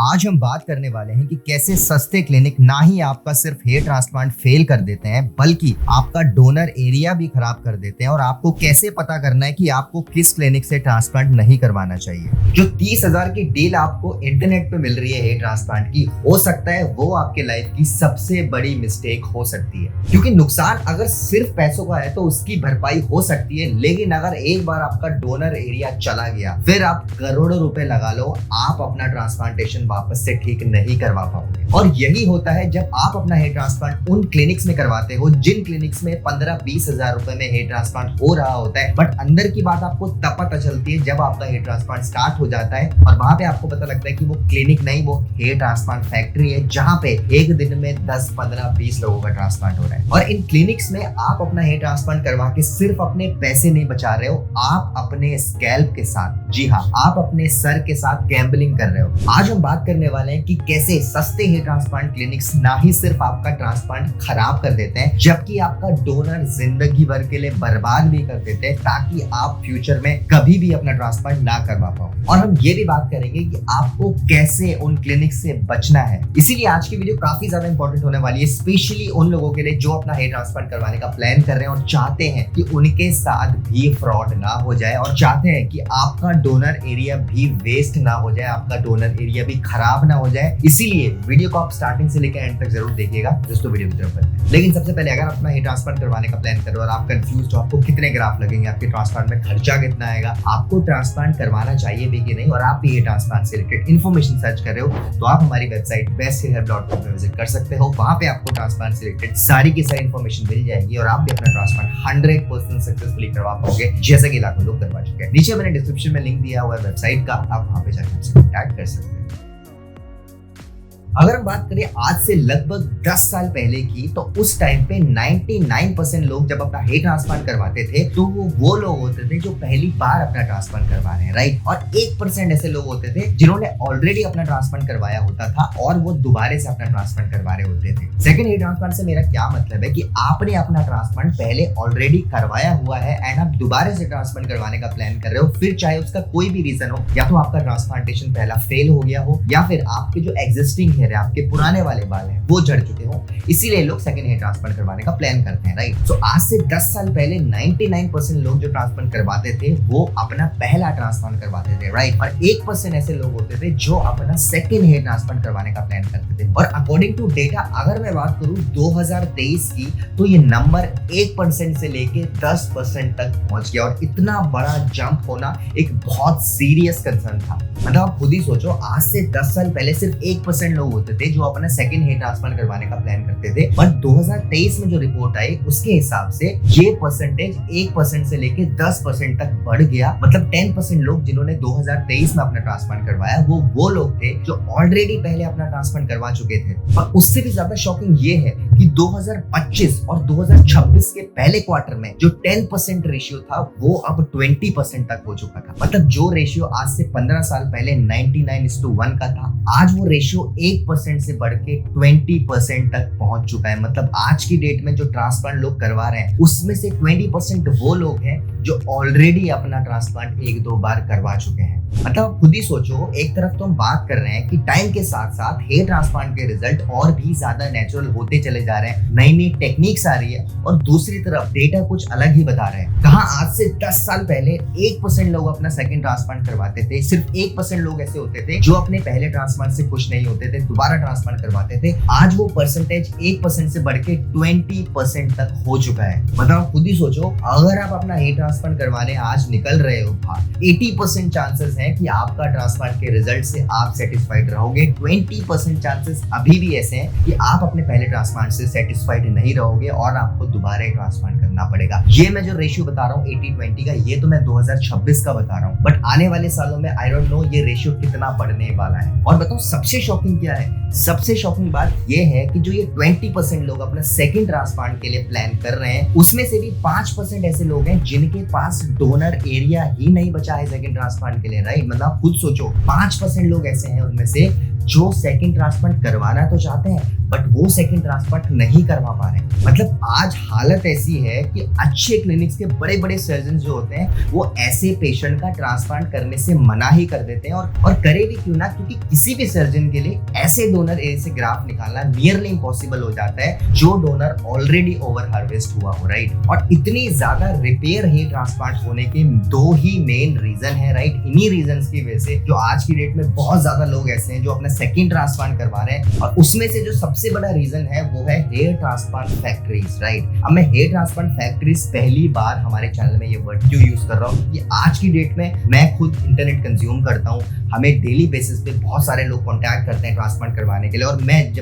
आज हम बात करने वाले हैं कि कैसे सस्ते क्लिनिक ना ही आपका सिर्फ हेयर ट्रांसप्लांट फेल कर देते हैं बल्कि आपका डोनर एरिया भी खराब कर देते हैं और आपको कैसे पता करना है कि आपको किस क्लिनिक से ट्रांसप्लांट नहीं करवाना चाहिए। जो 30,000 की डील आपको इंटरनेट पे मिल रही है हेयर ट्रांसप्लांट की, हो सकता है वो आपके लाइफ की सबसे बड़ी मिस्टेक हो सकती है, क्योंकि नुकसान अगर सिर्फ पैसों का है तो उसकी भरपाई हो सकती है, लेकिन अगर एक बार आपका डोनर एरिया चला गया फिर आप करोड़ों रुपए लगा लो, आप अपना ट्रांसप्लांटेशन वापस से ठीक नहीं करवा पाओगे। और यही होता है जब आप अपना हेयर ट्रांसप्लांट उन क्लिनिक्स में करवाते हो जिन क्लिनिक्स में 15-20 हजार रुपए में हेयर ट्रांसप्लांट हो रहा होता है, बट अंदर की बात आपको तब पता चलती है जब आपका हेयर ट्रांसप्लांट स्टार्ट हो जाता है और वहां पे आपको पता लगता है कि वो क्लिनिक नहीं, वो हेयर ट्रांसप्लांट फैक्ट्री है जहां पे एक दिन में 10, 15, 20 लोगों का ट्रांसप्लांट हो रहा है। और इन क्लिनिक्स में आप अपना हेयर ट्रांसप्लांट करवा के सिर्फ अपने पैसे नहीं बचा रहे हो, आप अपने स्कैल्प के साथ, जी हाँ, आप अपने सर के साथ गैम्बलिंग कर रहे हो। आज हम बात करने वाले हैं कि कैसे सस्ते हेयर ट्रांसप्लांट क्लिनिक्स ना ही सिर्फ आपका ट्रांसप्लांट खराब कर देते हैं जबकि आपका डोनर जिंदगी भर के लिए बर्बाद भी कर देते हैं, ताकि आप फ्यूचर में कभी भी अपना ट्रांसप्लांट ना करवा पाओ। और हम ये भी बात करेंगे कि आपको कैसे उन क्लिनिक से बचना है। इसीलिए आज की वीडियो काफी ज्यादा इंपॉर्टेंट होने वाली है, स्पेशली उन लोगों के लिए जो अपना हेयर ट्रांसप्लांट करवाने का प्लान कर रहे हैं और चाहते हैं कि उनके साथ भी फ्रॉड ना हो जाए और चाहते हैं कि आपका डोनर एरिया भी वेस्ट ना हो जाए, आपका डोनर एरिया भी खराब ना हो जाए। इसीलिए वीडियो को आप स्टार्टिंग से लेकर एंड तक जरूर देखिएगा दोस्तों, वीडियो की तरफ बढ़ते हैं। लेकिन सबसे पहले अगर अपना हेयर ट्रांसप्लांट करवाने का प्लान कर रहे हो और आप कंफ्यूज हो आपको कितने ग्राफ लगेंगे, आपके ट्रांसप्लांट में खर्चा कितना आएगा, आपको ट्रांसप्लांट करवाना चाहिए भी कि नहीं, और आप हेयर ट्रांसप्लांट से रिलेटेड इन्फॉर्मेशन सर्च कर रहे हो तो आप हमारी वेबसाइट besthairhelp.com पे विजिट कर सकते हो। वहां पे आपको ट्रांसप्लांट से रिलेटेड सारी की सारी इन्फॉर्मेशन मिल जाएगी और आप भी अपना ट्रांसप्लांट 100% सक्सेसफुली करवा पाओगे, जैसे कि लाखों लोग करवा चुके हैं। नीचे मैंने डिस्क्रिप्शन में लिंक दिया हुआ है वेबसाइट का, आप वहां पे जाकर हमसे कॉन्टैक्ट कर सकते हैं। अगर हम बात करें आज से लगभग 10 साल पहले की, तो उस टाइम पे 99% लोग जब अपना हेयर ट्रांसप्लांट करवाते थे तो वो लोग होते थे जो पहली बार अपना ट्रांसप्लांट करवा रहे हैं, राइट। और 1% ऐसे लोग होते थे जिन्होंने ऑलरेडी अपना ट्रांसप्लांट करवाया होता था और वो दोबारा से अपना ट्रांसप्लांट करवा रहे होते थे। सेकंड हेयर ट्रांसप्लांट से मेरा क्या मतलब है कि आपने अपना ट्रांसप्लांट पहले ऑलरेडी करवाया हुआ है एंड आप दोबारा से ट्रांसप्लांट करवाने का प्लान कर रहे हो, फिर चाहे उसका कोई भी रीजन हो, या तो आपका ट्रांसप्लांटेशन पहला फेल हो गया हो या फिर आपके जो एग्जिस्टिंग हेयर है, आपके पुराने वाले बाल हैं, वो झड़ चुके हो, इसीलिए लोग सेकंड हेयर ट्रांसप्लांट करवाने का प्लान करते हैं, राइट। सो आज से 10 साल पहले 99% लोग जो ट्रांसप्लांट करवाते थे वो अपना पहला ट्रांसप्लांट करवाते थे, राइट। और 1% ऐसे लोग होते थे जो अपना सेकंड हेयर ट्रांसप्लांट करवाने का प्लान करते थे। और अकॉर्डिंग टू डेटा अगर मैं बात करूं 2023 की, तो ये नंबर 1% से लेके 10% तक पहुंच गया। और इतना बड़ा जंप होना एक बहुत सीरियस कंसर्न था। मतलब आप खुद ही सोचो, आज से 10 साल पहले सिर्फ 1% लोग होते थे जो अपना सेकंड हेयर ट्रांसप्लांट करवाने का प्लान करते थे, बट 2023 में जो रिपोर्ट आई उसके हिसाब से ये परसेंटेज 1% से लेके 10% तक बढ़ गया। मतलब 10% लोग जिन्होंने 2023 में अपना ट्रांसप्लांट करवाया वो लोग थे जो ऑलरेडी पहले अपना ट्रांसप्लांट करवा चुके थे। और उससे भी ज्यादा शॉकिंग ये है कि 2025 और 2026 के पहले क्वार्टर में जो 10% रेशियो था वो अब 20% तक हो चुका था। मतलब जो रेशियो आज से 15 साल पहले 99:1 का था, आज वो रेशियो 1% से बढ़ के 20% तक पहुंच चुका है। मतलब आज की डेट में जो ट्रांसप्लांट लोग करवा रहे हैं उसमें से 20% वो लोग हैं जो ऑलरेडी अपना ट्रांसप्लांट 1-2 बार करवा चुके हैं। मतलब खुद ही सोचो, एक तरफ तो हम बात कर रहे हैं कि टाइम के साथ साथ हेयर ट्रांसप्लांट के रिजल्ट और भी ज्यादा नेचुरल होते चले जा रहे हैं, नई नई टेक्निक्स आ रही है, और दूसरी तरफ डेटा कुछ अलग ही बता रहे हैं। कहाँ आज से 10 साल पहले 1% लोग अपना सेकंड ट्रांसप्लांट करवाते थे, सिर्फ 1% लोग ऐसे होते थे जो अपने पहले ट्रांसप्लांट से खुश नहीं होते थे, दोबारा ट्रांसप्लांट करवाते थे। आज वो परसेंटेज 1% से बढ़ के 20% तक हो चुका है। मतलब खुद ही सोचो, अगर आप अपना हेयर ट्रांसप्लांट करवाने आज निकल रहे हो, 80% चांसेस हैं कि आपका ट्रांसप्लांट के रिजल्ट से आप सेटिस्फाइड रहोगे। 20% चांसेस अभी भी ऐसे हैं कि आप अपने पहले ट्रांसप्लांट से सेटिस्फाइड नहीं रहोगे और आपको दोबारा ट्रांसप्लांट करना पड़ेगा। ये मैं जो रेशियो बता रहा हूँ 80-20 का, ये तो मैं 2026 का बता रहा हूँ, बट आने वाले सालों में आई डोंट नो ये रेशियो कितना बढ़ने वाला है। और बताओ सबसे शॉकिंग क्या है? सबसे शॉकिंग बात ये है कि जो ये 20% लोग अपना सेकंड ट्रांसप्लांट के लिए प्लान कर रहे हैं, उसमें से भी 5% ऐसे लोग हैं जिनके पास डोनर एरिया ही नहीं बचा है सेकंड ट्रांसप्लांट के लिए, राइट। मतलब खुद सोचो, 5% लोग ऐसे हैं उनमें से जो सेकंड ट्रांसप्लांट करवाना तो चाहते हैं बट वो सेकंड ट्रांसप्लांट नहीं करवा पा रहे हैं। मतलब आज हालत ऐसी है कि अच्छे क्लिनिक्स के बड़े बड़े सर्जन जो होते हैं वो ऐसे पेशेंट का ट्रांसप्लांट करने से मना ही कर देते हैं, और करे भी क्यों ना, क्योंकि किसी भी सर्जन के लिए ऐसे डोनर ए से ग्राफ्ट निकालना नियरली इम्पॉसिबल हो जाता है जो डोनर ऑलरेडी ओवर हार्वेस्ट हुआ हो, राइट। और इतनी ज्यादा रिपेयर ही ट्रांसप्लांट होने के दो ही मेन रीजन है, राइट। इन्हीं रीजंस की वजह से जो आज की डेट में बहुत ज्यादा लोग ऐसे हैं जो अपना सेकंड ट्रांसप्लांट करवा रहे हैं, और उसमें से जो सबसे बड़ा रीजन है वो है हेयर ट्रांसप्लांट फैक्ट्रीज, राइट। अब मैं हेयर ट्रांसप्लांट फैक्ट्रीज पहली बार हमारे चैनल में ये वर्ड क्यों यूज कर रहा हूँ कि आज की डेट में मैं खुद इंटरनेट कंज्यूम करता हूँ, हमें डेली बेसिस पे बहुत सारे लोग कांटेक्ट करते हैं ट्रांसप्लांट करवाने के लिए, और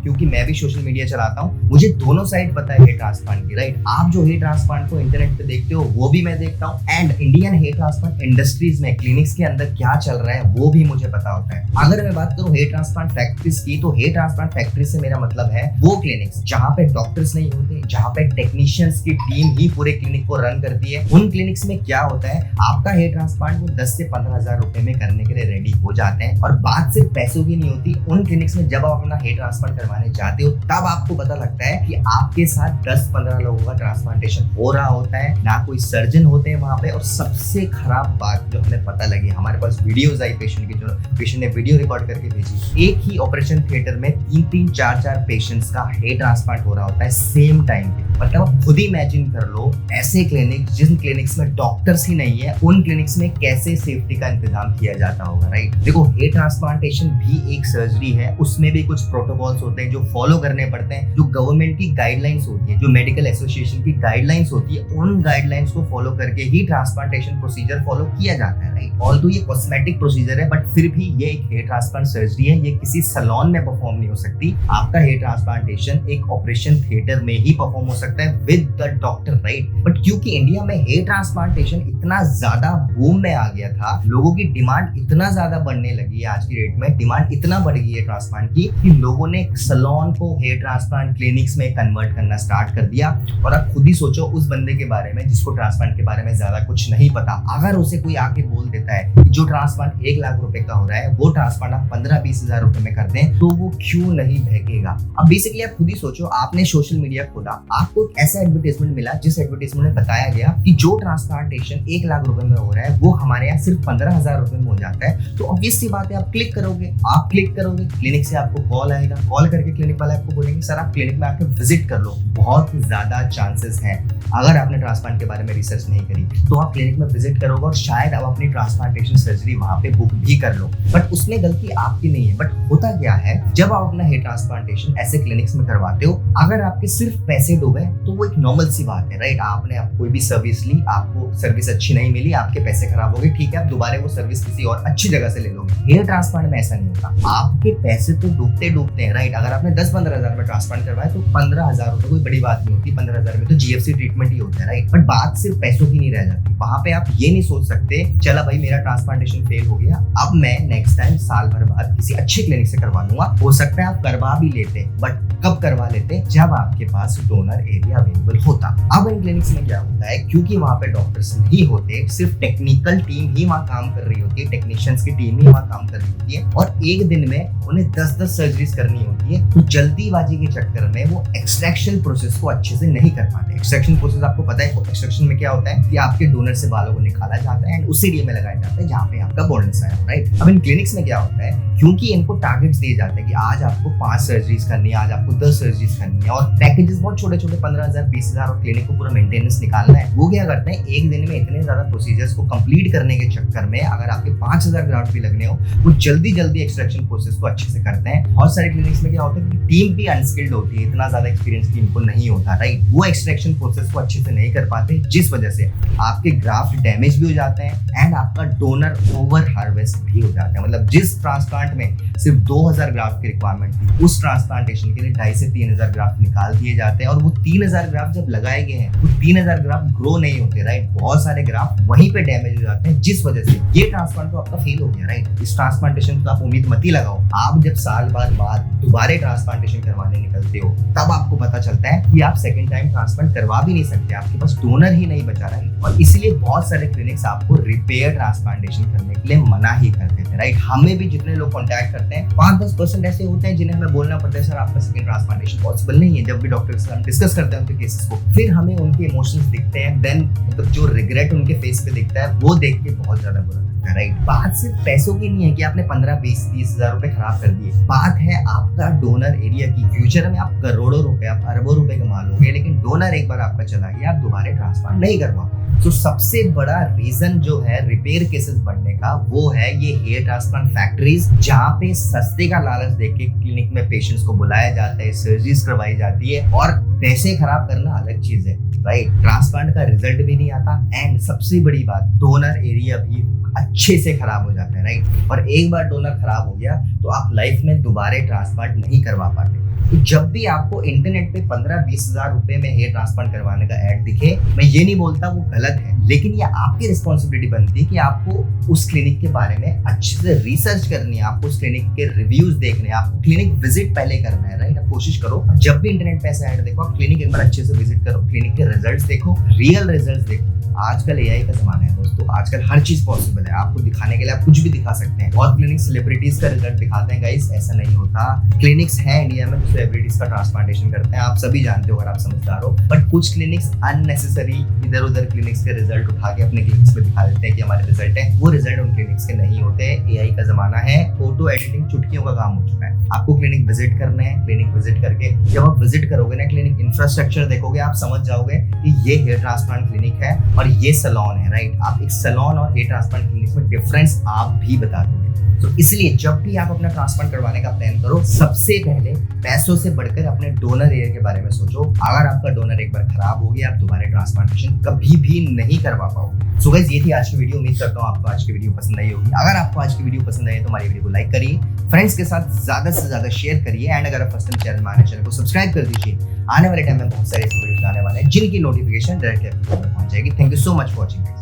क्योंकि मैं भी सोशल मीडिया चलाता हूँ, मुझे दोनों साइड पता है हेयर ट्रांसप्लांट की, राइट। आप जो हेयर ट्रांसप्लांट को इंटरनेट पे देखते हो वो भी मैं देखता हूँ, and Indian hair transplant industries में क्लिनिक्स के अंदर क्या चल रहा है वो भी मुझे पता होता है। अगर मैं बात करूँ हेयर ट्रांसप्लांट फैक्ट्रीज की, तो हेयर ट्रांसप्लांट फैक्ट्री से मेरा मतलब है वो क्लिनिक्स जहाँ पे डॉक्टर्स नहीं होते, जहाँ पे टेक्नीशियंस की टीम ही पूरे क्लिनिक को रन करती है। उन क्लिनिक्स में क्या होता है, आपका हेयर ट्रांसप्लांट वो 10 से 15,000 रुपए में करने के लिए रेडी हो जाते हैं, और बात सिर्फ पैसों की नहीं होती। उन क्लिनिक्स में जब आप अपना हेयर ट्रांसप्लांट करवाने जाते हो तब आपको पता लगता है कि आपके साथ 10-15 लोगों का ट्रांसप्लांटेशन हो रहा होता है, ना कोई सर्जन होते हैं वहां पे। और सबसे खराब बात जो हमें पता लगी, हमारे पास वीडियोस आई पेशेंट की, जो पेशेंट ने वीडियो रिकॉर्ड करके भेजी, एक ही ऑपरेशन थिएटर में 3-3, 4-4 पेशेंट्स का हेयर ट्रांसप्लांट हो रहा होता है सेम टाइम पे। मतलब आप खुद ही इमेजिन कर लो, ऐसे क्लिनिक जिन क्लिनिक्स में डॉक्टर्स ही नहीं है, उन क्लिनिक्स में कैसे सेफ्टी का इंतजाम किया जाता होगा, राइट। देखो हेयर ट्रांसप्लांटेशन भी एक सर्जरी है, उसमें भी कुछ प्रोटोकॉल्स होते हैं जो फॉलो करने पड़ते हैं, जो गवर्नमेंट की गाइडलाइंस होती है, जो मेडिकल एसोसिएशन की गाइडलाइंस होती है, उन गाइडलाइंस को फॉलो करके ही ट्रांसप्लांटेशन प्रोसीजर फॉलो किया जाता है, राइट। ऑल्दो ये कॉस्मेटिक प्रोसीजर है, बट फिर भी ये एक हेयर ट्रांसप्लांट सर्जरी है, ये किसी सैलून में परफॉर्म नहीं हो सकती। आपका हेयर ट्रांसप्लांटेशन एक ऑपरेशन थिएटर में ही परफॉर्म हो सकता है with the doctor, right. But क्योंकि इंडिया में हेयर ट्रांसप्लांटेशन इतना ज्यादा बूम में आ गया था, लोगों की डिमांड इतना ज्यादा बढ़ने लगी है, आज की डेट में डिमांड इतना बढ़ गई है ट्रांसप्लांट की कि लोगों ने सैलून को हेयर ट्रांसप्लांट क्लिनिक्स में कन्वर्ट करना स्टार्ट कर दिया। और आप खुद ही सोचो उस बंदे के बारे में जिसको ट्रांसप्लांट के बारे में ज्यादा कुछ नहीं पता, अगर उसे कोई आके बोल देता है कि जो ट्रांसप्लांट 1 लाख रुपए का हो रहा है वो ट्रांसप्लांट आप 15-20 हजार रुपए में कर दें, तो वो क्यों नहीं बहकेगा। अब बेसिकली आप खुद ही सोचो, आपने सोशल मीडिया खोला, आपको ऐसा एडवर्टाइजमेंट मिला जिस एडवर्टाइजमेंट में बताया गया कि जो ट्रांसप्लांटेशन 1 लाख रुपए में हो रहा है वो हमारे यहाँ सिर्फ 15,000 रुपए में हो जाता है। तो ऑब्वियस सी बात है, आप क्लिक करोगे, क्लिनिक से आपको कॉल आएगा, कॉल करके क्लिनिक वाले आपको बोलेंगे सर आप क्लिनिक में आके विजिट कर लो। बहुत ज्यादा चांसेस हैं, अगर आपने ट्रांसप्लांट के बारे में रिसर्च नहीं करी तो आप क्लिनिक में विजिट करोगे और शायद आप अपनी ट्रांसप्लांटेशन सर्जरी वहां पे बुक भी कर लो, बट उसमें गलती आपकी नहीं है। बट होता क्या है, जब आप अपना हेयर ट्रांसप्लांटेशन ऐसे क्लिनिक्स में करवाते हो, अगर आपके सिर्फ पैसे डूबे तो वो एक नॉर्मल सी बात है, राइट। आपने कोई भी सर्विस ली, आपको सर्विस अच्छी नहीं मिली, आपके पैसे खराब हो गए, ठीक है, आप दोबारा वो सर्विस किसी और अच्छी जगह से ले लोगे। हेयर ट्रांसप्लांट में ऐसा नहीं होता, आपके पैसे तो डूबते हैं, राइट। अगर आपने 10-15 हजार में ट्रांसप्लांट करवाया तो 15,000 रुपए कोई बड़ी बात नहीं होती, 15,000 में तो जीएफसी ट्रीटमेंट ही होता है, राइट। बट बात सिर्फ पैसों की नहीं रह जाती, वहां पे आप ये नहीं सोच सकते चला भाई मेरा ट्रांसप्लांटेशन फेल हो गया, अब मैं नेक्स्ट टाइम साल भर बाद किसी अच्छे क्लिनिक से करवा लूंगा। हो सकता है आप करवा भी लेते, बट कब करवा लेते, जब आपके पास डोनर एरिया अवेलेबल होता। अब इन क्लिनिक्स में क्या होता है, क्योंकि वहां पे डॉक्टर्स नहीं होते, सिर्फ टेक्निकल टीम ही वहां काम कर रही होती है, टेक्नीशियंस की टीम ही वहां काम कर रही होती है, और एक दिन में उन्हें 10-10 सर्जरीज करनी होती है। तो जल्दीबाजी के चक्कर में वो एक्सट्रैक्शन प्रोसेस को अच्छे से नहीं कर पाते। एक्सट्रैक्शन प्रोसेस आपको पता है, एक्सट्रैक्शन में क्या होता है कि आपके डोनर से बालों को निकाला जाता है एंड उस एरिया में लगाया जाता है जहाँ पे आपका बोनस आया हो, राइट। अब इन क्लिनिक्स में क्या होता है, क्योंकि इनको टारगेट्स दिए जाते हैं कि आज आपको 5 सर्जरीज करनी है, आज आपको 10 सर्जरीज करनी है, और पैकेजेस बहुत छोटे-छोटे 15,000, 20,000, और क्लिनिक को पूरा मेंटेनेंस निकालना है। वो क्या करते हैं, एक दिन में इतने ज्यादा प्रोसीजर्स को कंप्लीट करने के चक्कर में अगर आपके 5,000 ग्राफ्ट भी लगने हो, वो जल्दी एक्सट्रैक्शन प्रोसेस को अच्छे से करते हैं। बहुत सारे क्लिनिक्स में क्या होता है कि टीम भी अनस्किल्ड होती है, इतना ज्यादा एक्सपीरियंस टीम को नहीं होता, राइट। वो एक्सट्रैक्शन प्रोसेस को अच्छे से नहीं कर पाते, जिस वजह से आपके ग्राफ्ट डैमेज भी हो जाते हैं एंड आपका डोनर ओवर हार्वेस्ट भी हो जाता है। मतलब जिस ट्रांसप्लांट में सिर्फ 2,000 ग्राफ्ट की रिक्वायरमेंट थी, उस ट्रांसप्लांटेशन के लिए 2,500 से 3,000 ग्राफ्ट निकाल दिए जाते हैं, और वो 3,000 ग्राफ्ट जब लगाए गए हैं वो 3,000 ग्राफ्ट ग्रो नहीं होते, राइट। बहुत सारे ग्राफ्ट वहीं पे डैमेज हो जाते हैं, जिस वजह से ये ट्रांसप्लांट तो आपका फेल हो गया, राइट। इस ट्रांसप्लांटेशन तो आप उम्मीद मत ही लगाओ। आप जब साल बाद दोबारा ट्रांसप्लांटेशन करवाने निकलते हो तब आपको पता चलता है कि आप सेकंड टाइम ट्रांसप्लांट करवा भी नहीं सकते, आपके पास डोनर ही नहीं बचा रहा है। और इसीलिए बहुत सारे क्लिनिक्स आपको रिपेयर ट्रांसप्लांटेशन करने के लिए मना ही करते थे, राइट। हमें भी जितने लोग कॉन्टैक्ट करते हैं 5-10% ऐसे होते हैं जिन्हें हमें बोलना पड़ता है सर आपका सेकंड ट्रांसप्लांटेशन पॉसिबल नहीं है। जब भी डॉक्टर से हम डिस्कस करते हैं उनके केसेस को, फिर हमें उनके इमोशंस दिखते हैं, देन मतलब जो रिग्रेट उनके फेस पे दिखता है वो देख के बहुत ज्यादा बुरा लगता है, राइट। बात सिर्फ पैसों की नहीं है कि आपने 15-20-30 हजार रुपए खराब कर दिए, बात है आपका डोनर एरिया की। फ्यूचर में आप करोड़ों रुपए, आप अरबों रुपए कमा लोगे, लेकिन डोनर एक बार आपका चला गया, आप दोबारा ट्रांसप्लांट नहीं करवा पाओगे। तो सबसे बड़ा रीजन जो है रिपेयर केसेस बढ़ने का वो है ये हेयर ट्रांसप्लांट फैक्ट्रीज, जहाँ पे सस्ते का लालच देके क्लिनिक में पेशेंट्स को बुलाया जाता है, सर्जरीज करवाई जाती है और पैसे खराब करना अलग चीज है, राइट। ट्रांसप्लांट का रिजल्ट भी नहीं आता एंड सबसे बड़ी बात डोनर एरिया भी अच्छे से खराब हो जाता है, राइट। और एक बार डोनर खराब हो गया तो आप लाइफ में दोबारा ट्रांसप्लांट नहीं करवा पाते। तो जब भी आपको इंटरनेट पे 15-20 हजार रुपए में हेयर ट्रांसप्लांट करवाने का ऐड दिखे, मैं ये नहीं बोलता वो गलत है, लेकिन ये आपकी रिस्पॉन्सिबिलिटी बनती है कि आपको उस क्लिनिक के बारे में अच्छे से रिसर्च करनी है, आपको उस क्लिनिक के रिव्यूज देखने हैं, आपको क्लिनिक विजिट पहले करना है, राइट। आप कोशिश करो जब भी इंटरनेट पे ऐसा ऐड देखो, आप क्लिनिक एक बार अच्छे से विजिट करो, क्लिनिक के रिजल्ट्स देखो, रियल रिजल्ट्स देखो। आजकल एआई का जमाना है दोस्तों, आजकल हर चीज पॉसिबल है, आपको दिखाने के लिए आप कुछ भी दिखा सकते हैं। बहुत क्लिनिक सेलिब्रिटीज का रिजल्ट दिखाते हैं, गाइस ऐसा नहीं होता। क्लिनिक्स हैं इंडिया में जो सेलिब्रिटीज का ट्रांसप्लांटेशन करते हैं, आप सभी जानते हो अगर आप समझदार हो, बट कुछ क्लिनिक्स अननेसेसरी इधर उधर क्लिनिक्स के रिजल्ट उठा के अपने क्लिनिक्स पे दिखा देते हैं कि हमारे रिजल्ट है, वो रिजल्ट उन क्लिनिक्स के नहीं होते। एआई का जमाना है, फोटो एडिटिंग चुटकियों का काम हो चुका है। आपको क्लिनिक विजिट करना है, क्लिनिक विजिट करके जब आप विजिट करोगे ना, क्लिनिक इंफ्रास्ट्रक्चर देखोगे, आप समझ जाओगे कि ये हेयर ट्रांसप्लांट क्लिनिक है और ये सैलून है, राइट। आप एक सैलून और हेयर ट्रांसप्लांट क्लिनिक में डिफरेंस आप भी बता दोगे। तो इसलिए जब भी आप अपना ट्रांसप्लांट करवाने का प्लान करो, सबसे पहले पैसों से बढ़कर अपने डोनर एरिया के बारे में सोचो। अगर आपका डोनर एक बार खराब हो गया, आप दोबारा ट्रांसप्लांटेशन कभी भी नहीं करवा पाओगे। सो गाइस, ये थी आज की वीडियो। उम्मीद करता हूँ आपको आज की वीडियो पसंद आई होगी। अगर आपको आज की वीडियो पसंद आई तो हमारी वीडियो को लाइक करिए, फ्रेंड्स के साथ ज्यादा से ज्यादा शेयर करिए एंड अगर आप फर्स्ट टाइम चैनल में आने चैनल को सब्सक्राइब कर दीजिए। आने वाले टाइम में बहुत सारे ऐसे वीडियोस आने वाले हैं जिनकी नोटिफिकेशन डायरेक्टली आपके फोन में पहुंच जाएगी। Thank you so much for watching.